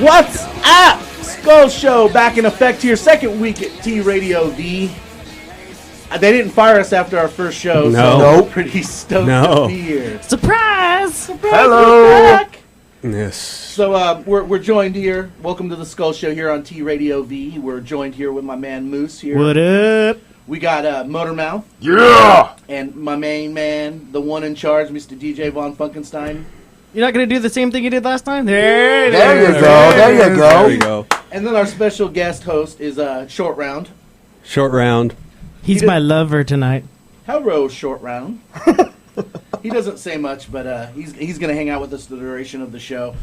What's up? Skullz Show back in effect here. Second week at T Radio V. They didn't fire us after our first show, so we're pretty stoked to be here. Surprise! Surprise! Hello! We're back. Yes. So we're joined here. Welcome to the Skullz Show here on T Radio V. We're joined here with my man Moose here. What up? We got Motormouth. Yeah! And my main man, the one in charge, Mr. DJ Von Funkenstein. You're not going to do the same thing you did last time? There you go. And then our special guest host is Short Round. Short Round. He's my lover tonight. Hello, Short Round. He doesn't say much, but he's going to hang out with us the duration of the show.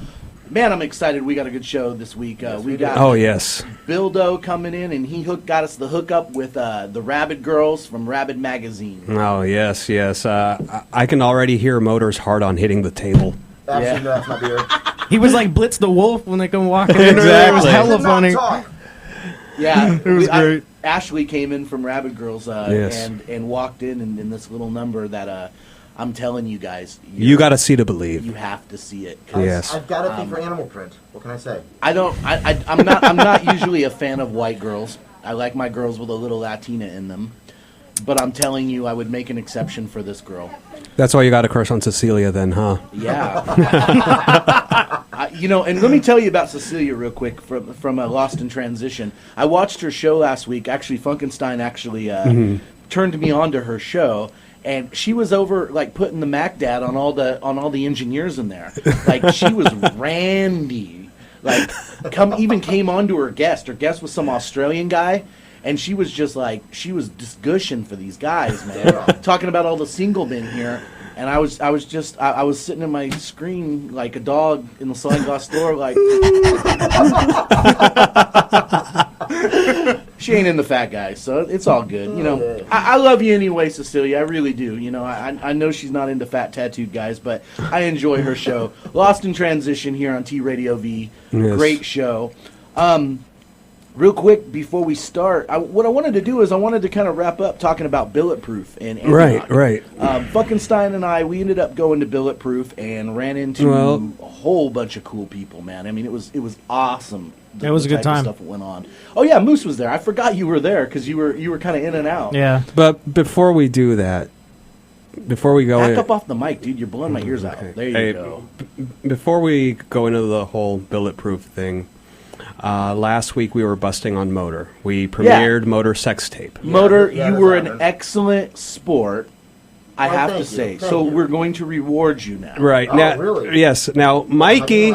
Man, I'm excited. We got a good show this week. We got Bildo coming in, and he got us the hookup with the Rabid Girls from Rabid Magazine. Oh, yes. I can already hear Motor's heart on hitting the table. Actually, no, that's not beer. He was like Blitz the Wolf when they come walking in. Exactly. It was hella funny. Yeah, it was great. Ashley came in from Rabid Girls and walked in this little number that I'm telling you guys. You got to see to believe. You have to see it. Yes. I've got a thing for animal print. What can I say? I'm not usually a fan of white girls. I like my girls with a little Latina in them. But I'm telling you, I would make an exception for this girl. That's why you got a crush on Cecilia then, huh? Yeah. And let me tell you about Cecilia real quick from Lost in Transition. I watched her show last week. Actually, Funkenstein turned me on to her show. And she was over like putting the Mac Dad on all the engineers in there. Like she was randy. Like came on to her guest. Her guest was some Australian guy. And she was just gushing for these guys, man. Talking about all the single men here. And I was sitting in my screen like a dog in the sliding glass store, like. She ain't in the fat guy, so it's all good. I love you anyway, Cecilia. I really do. I know she's not into fat tattooed guys, but I enjoy her show. Lost in Transition here on T Radio V. Yes. Great show. Real quick, before we start, what I wanted to do is I wanted to kind of wrap up talking about Billetproof and Antioch. Right. Funkenstein and we ended up going to Billetproof and ran into a whole bunch of cool people, man. I mean, it was awesome. It was a good time. Stuff that went on. Oh yeah, Moose was there. I forgot you were there because you were kind of in and out. Yeah. But before we do that, before we go back up off the mic, dude, you're blowing my ears out. There you go. Before we go into the whole Billetproof thing. Last week we were busting on Motor. We premiered Motor sex tape. Motor, you were an excellent sport, I have to say. So we're going to reward you now. Right. Oh, really? Yes. Now, Mikey...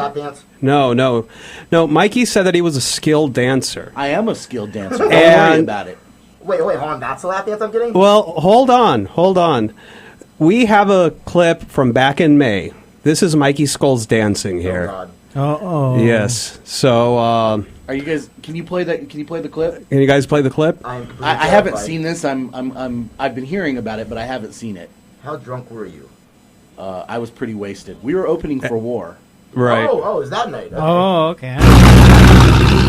No. Mikey said that he was a skilled dancer. I am a skilled dancer. Don't worry about it. Wait, hold on. That's a lap dance I'm getting? Well, hold on. We have a clip from back in May. This is Mikey Skullz dancing here. Oh, God. Uh-oh. Yes. So, are you guys? Can you play that? Can you play the clip? Can you guys play the clip? I haven't seen this. I've been hearing about it, but I haven't seen it. How drunk were you? I was pretty wasted. We were opening for War. Right. Oh, is that night? Okay. Oh, okay.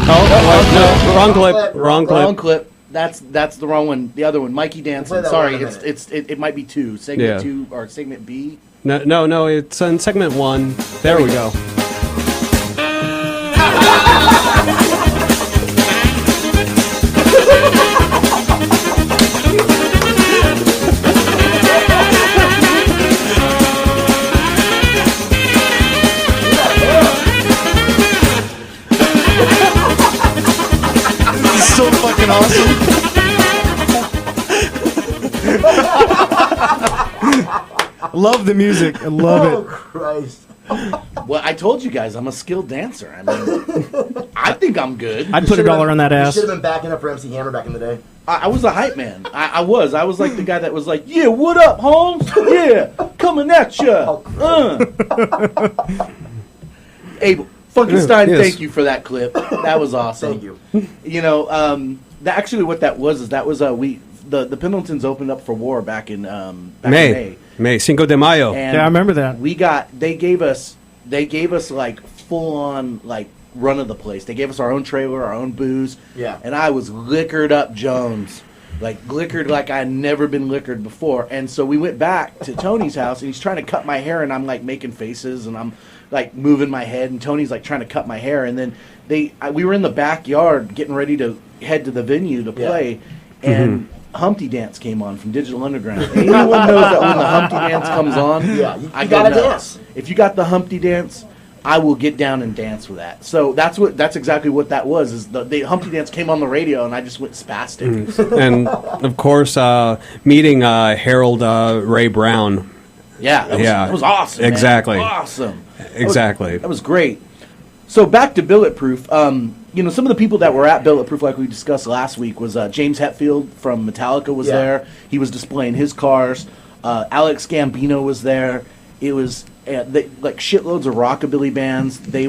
No, wrong clip. That's the wrong one. The other one, Mikey dancing. Sorry, it might be two. Segment 2 or segment B. No, it's in segment 1. There we go. This is so fucking awesome. Love the music. I love it. Oh, Christ. Well, I told you guys I'm a skilled dancer. I mean, I think I'm good. I'd put $1 on that You ass. should have been backing up for MC Hammer back in the day. I was a hype man. I was like the guy that was like, yeah, what up, Holmes? Yeah, coming at ya. Hey, Funkenstein, Yes. thank you for that clip. That was awesome. Thank you. You know, actually what that was the Pendletons opened up for war back in May, Cinco de Mayo. And Yeah, I remember that. they gave us like full on like run of the place. They gave us our own trailer, our own booze. Yeah. And I was liquored up Jones. Like liquored like I'd never been liquored before. And so we went back to Tony's house and he's trying to cut my hair and I'm like making faces and I'm like moving my head and Tony's like trying to cut my hair and then we were in the backyard getting ready to head to the venue to play and Humpty Dance came on from Digital Underground. Anyone knows that when the Humpty Dance comes on, Yeah, you I gotta go dance. nuts. If you got the Humpty Dance, I will get down and dance with that. So that's exactly what that was. Is the Humpty Dance came on the radio and I just went spastic. And, of course, meeting Harold Ray Brown. Yeah, that was awesome. Man. Exactly. Awesome. Exactly. That was great. So back to Billetproof. You know, some of the people that were at Billetproof, like we discussed last week, was James Hetfield from Metallica was there. He was displaying his cars. Alex Gambino was there. It was like shitloads of rockabilly bands. They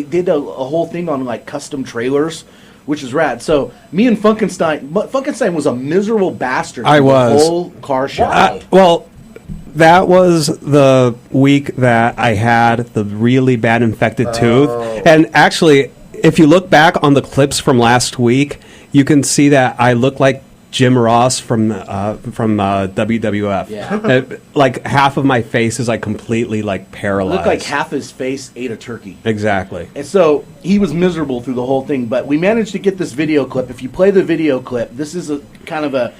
did a whole thing on like custom trailers, which is rad. So me and Funkenstein was a miserable bastard. I through was. the whole car show. Why? Well, that was the week that I had the really bad infected tooth. And actually, if you look back on the clips from last week, you can see that I look like Jim Ross from WWF. Yeah. Like half of my face is like completely like paralyzed. Looked like half his face ate a turkey. Exactly. And so he was miserable through the whole thing, but we managed to get this video clip. If you play the video clip, this is a kind of a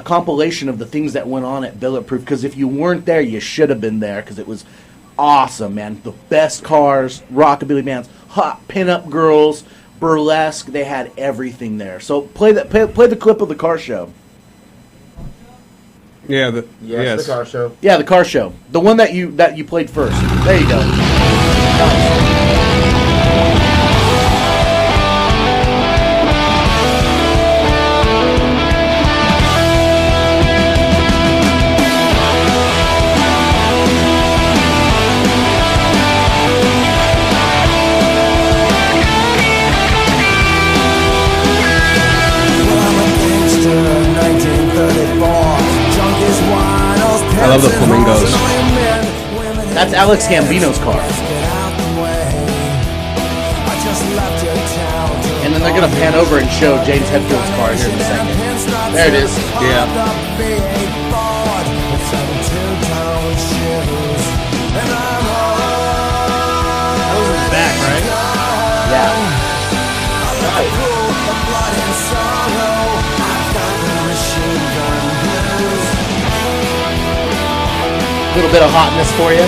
compilation of the things that went on at Billetproof, because if you weren't there, you should have been there, because it was awesome, man. The best cars, rockabilly bands, hot pinup girls, burlesque, they had everything there. So play the clip of the car show. Yeah. Yes, the car show. Yeah, the car show. The one that you played first. There you go. I love the flamingos. That's Alex Gambino's car. And then they're going to pan over and show James Hetfield's car here in a second. There it is. Yeah. That was in the back, right? Yeah. A little bit of hotness for you.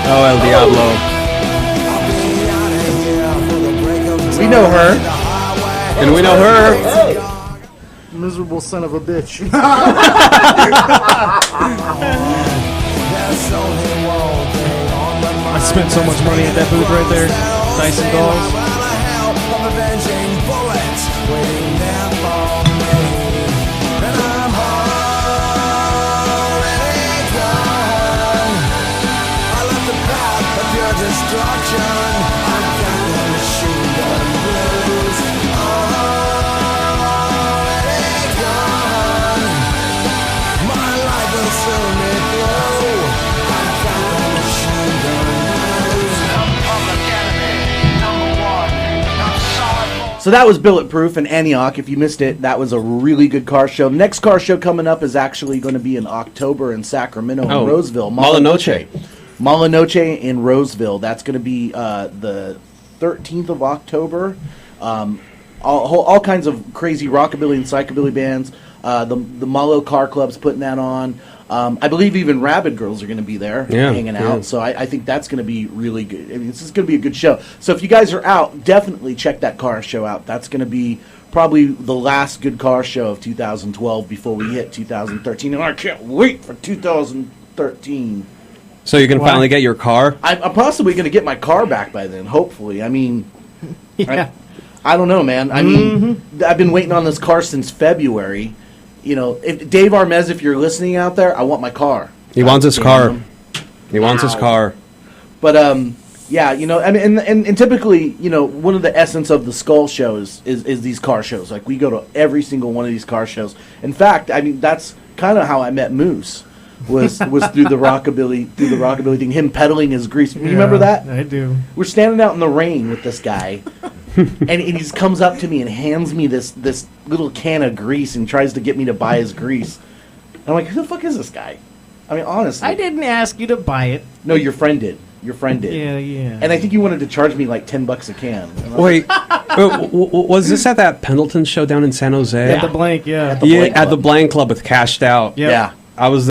Oh, El Diablo. We know her. And we know her. Hey, Miserable son of a bitch. I spent so much money at that booth right there. Dyson dolls. So that was Billetproof in Antioch. If you missed it, that was a really good car show. Next car show coming up is actually going to be in October in Sacramento and Roseville. Malinoche. Malinoche in Roseville. That's going to be the 13th of October. all kinds of crazy rockabilly and psychobilly bands. The Malo Car Club's putting that on. I believe even Rabid Girls are going to be there hanging out. So I think that's going to be really good. I mean, this is going to be a good show. So if you guys are out, definitely check that car show out. That's going to be probably the last good car show of 2012 before we hit 2013. And I can't wait for 2013. So you can finally get your car? I'm possibly going to get my car back by then, hopefully. I mean, Yeah. I don't know, man. I mean, I've been waiting on this car since February. You know, if Dave Armez, if you're listening out there, I want my car. He wants his car. He wants his car. But yeah, you know, I mean, and typically, you know, one of the essence of the Skullz Show is these car shows. Like, we go to every single one of these car shows. In fact, I mean, that's kind of how I met Moose. Was through the rockabilly thing. Him peddling his grease. You remember that? I do. We're standing out in the rain with this guy, and he just comes up to me and hands me this little can of grease and tries to get me to buy his grease. And I'm like, who the fuck is this guy? I mean, honestly. I didn't ask you to buy it. No, your friend did. Your friend did. Yeah. And I think you wanted to charge me like $10 a can. Wait, was this at that Pendleton show down in San Jose? At the blank, yeah. At the Blank at Club. the Blank Club with Cashed Out. Yep. Yeah. I was